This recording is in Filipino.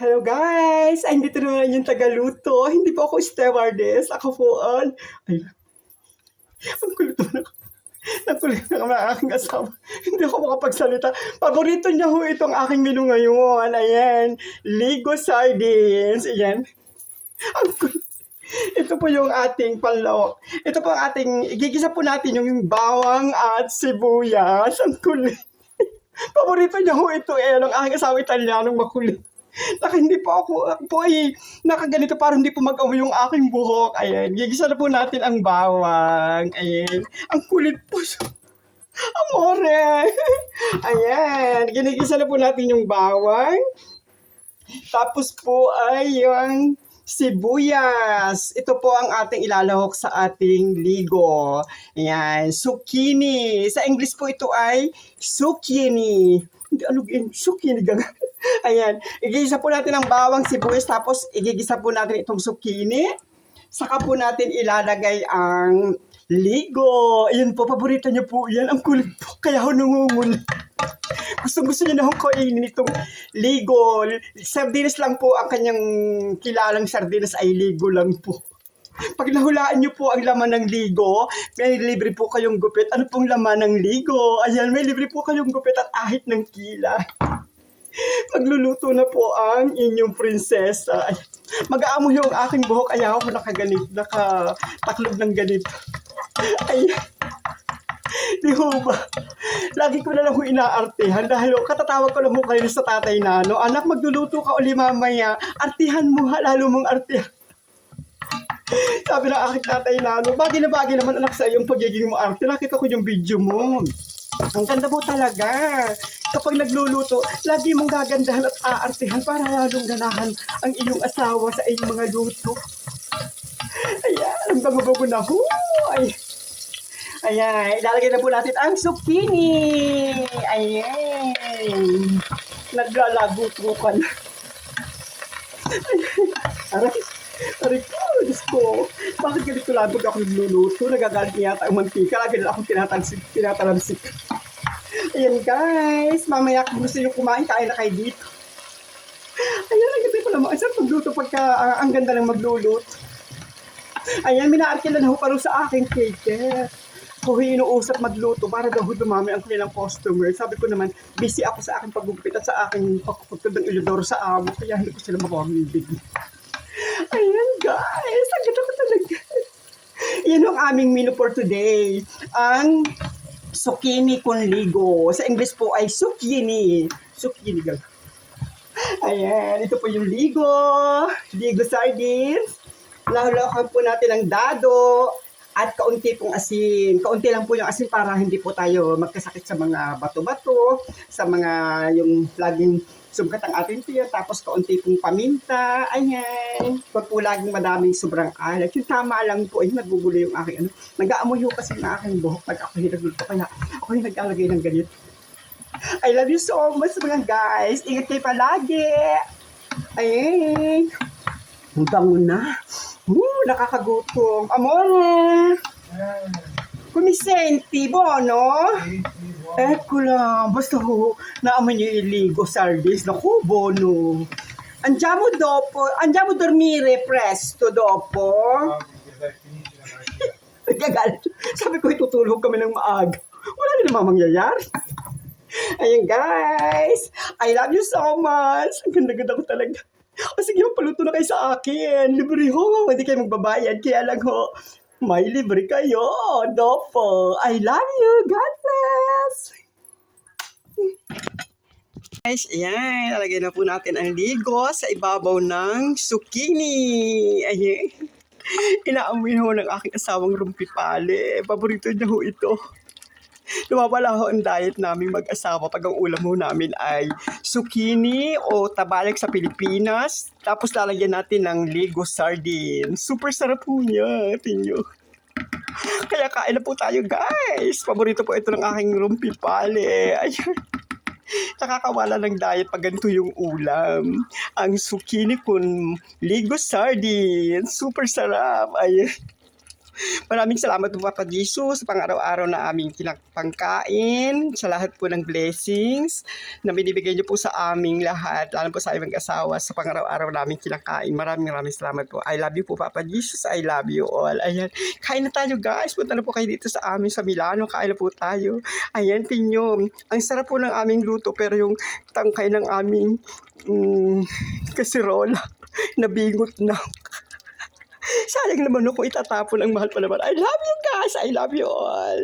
Hello guys! Ay, dito naman yung tagaluto. Hindi po ako stewardess. Ako po ay, ang kulit na. Ang kulit na ng aking asawa. Hindi ako makapagsalita. Paborito niya ho itong aking menu ngayon. Ayan. Ligo sardines. Ayan. Ang kulit. Ito po yung ating panlawak. Ito po ang ating, igigisa po natin yung bawang at sibuyas. Ang kulit. Paborito niya ho ito ng aking asawa Italianong makulit. Hindi po ako po ay nakaganito para hindi po mag-amoy yung aking buhok. Ayan, gigisa na po natin ang bawang. Ayan, ang kulit po. Amore! Ayan, ginigisa na po natin yung bawang. Tapos po ay yung sibuyas. Ito po ang ating ilalahok sa ating ligo. Ayan, zucchini. Sa English po ito ay zucchini. Hindi, ano yun? Zucchini gaga. Ayan, igigisa po natin ang bawang, sibuyas, tapos igigisa po natin itong zucchini. Saka po natin ilalagay ang ligo. Ayan po, paborito niyo po yan. Ang kulit po, kaya ako nungungul. Gusto niyo na akong kainin itong ligo. Sardinas lang po ang kanyang kilalang sardinas ay ligo lang po. Pag nahulaan niyo po ang laman ng ligo, may libre po kayong gupit. Ano pong laman ng ligo? Ayan, may libre po kayong gupit at ahit ng kila. Magluluto na po ang inyong prinsesa. Mag-aamoy yung aking buhok. Ayaw ako nakataklob ng ganito. Ay, di ho ba? Lagi ko na lang inaartehan dahil katatawag ko lang ho kayo sa tatay na, no? Anak, magluluto ka uli mamaya. Artihan mo ha, lalo mong artihan. Sabi ng aking tatay na, no? Bagay na bagay naman anak sa iyong pagiging mo arte. Nakita ko yung video mo. Ang ganda mo talaga. Kapag nagluluto, lagi mong gagandahan at aartihan para lalong ganahan ang iyong asawa sa iyong mga luto. Ayan, ang bango-bango na ho. Ayan, ilalagay na po natin ang zucchini. Ayan. Naglalago-to ka na. Aray ko, Diyos ko. Bakit ganito lang pag ako nagluluto? Nagagalit niya yata ang mantika. Lagi na akong tinatalamsik. Ayan guys, mamaya kung gusto nyo kumain, kain na kayo dito. Ayan, ang ganda pala mo. Saan pagluto pagka ang ganda ng magluluto? Ayan, minaarkilan na ho paro sa aking cake. Ako inuusap magluto para daw dumami ang kanilang customer. Sabi ko naman, busy ako sa aking paggugupit at sa aking pagkukutod ng ilodoro sa amo. Kaya hindi ko sila mapamibig. Ayan guys, ang ganda ko talaga. Yan ang aming menu for today. Ang zucchini con ligo. Sa English po ay zucchini. Zucchini gal. Ayan, ito po yung ligo. Ligo sardines. Lahulakan po natin ang dado. At kaunti pong asin. Kaunti lang po yung asin para hindi po tayo magkasakit sa mga bato-bato. Sa mga yung laging sumkat ang ating tiyan. Tapos kaunti pong paminta. Ayan. Huwag po laging madaming sobrang alat. Yung tama lang po. Ay, nagugulo yung aking ano. Nag-aamoy yung kasi ng aking buhok pag ako hinagluto. Kaya ako yung nag-alagay ng ganito. I love you so much mga guys. Ingat kayo palagi. Ayan. Ang bango na. Nakakagutom. Amore! Kumisenti, bono? Eko lang. Basta ho, naaman niyo iligo sardines. Naku, bono. Andiamo dormire presto dopo. Sabi ko, itutulog kami ng maaga. Wala din naman mangyayari. Ayan guys, I love you so much. Ang ganda-ganda ko talaga. O sige, paluto na kayo sa akin. Libre ho, hindi kayo magbabayad. Kaya lang ho, may libre kayo. Dopo. I love you. God bless. Guys, ayan. Lalagay na po natin ang ligo sa ibabaw ng zucchini. Ayan. Inaamoy ho ng aking asawang rumpipali. Paborito niya ho ito. Lumawala ho ang diet namin mag-asawa pag ang ulam ho namin ay zucchini o tabalik sa Pilipinas. Tapos lalagyan natin ng ligo sardine. Super sarap po niya. Tingyo. Kaya kain na po tayo guys. Paborito po ito ng aking rumpipali. Ayan. Nakakawala ng diet pag ganito yung ulam. Ang zucchini con ligo sardine. Super sarap. Ayan. Maraming salamat po Papa Jesus sa pang-araw-araw na aming pangkain, sa lahat po ng blessings na binibigay niyo po sa aming lahat, lalo po sa aming asawa sa pang-araw-araw namin kinakain. Maraming salamat po. I love you po Papa Jesus. I love you all. Ayan. Kain na tayo guys. Punta na po kayo dito sa amin sa Milano. Kain na po tayo. Ayan, tingyo. Ang sarap po ng aming luto pero yung tangkay ng aming kasirola nabingot na. Sayang naman ako itatapon ang mahal pa naman. I love you guys. I love you all.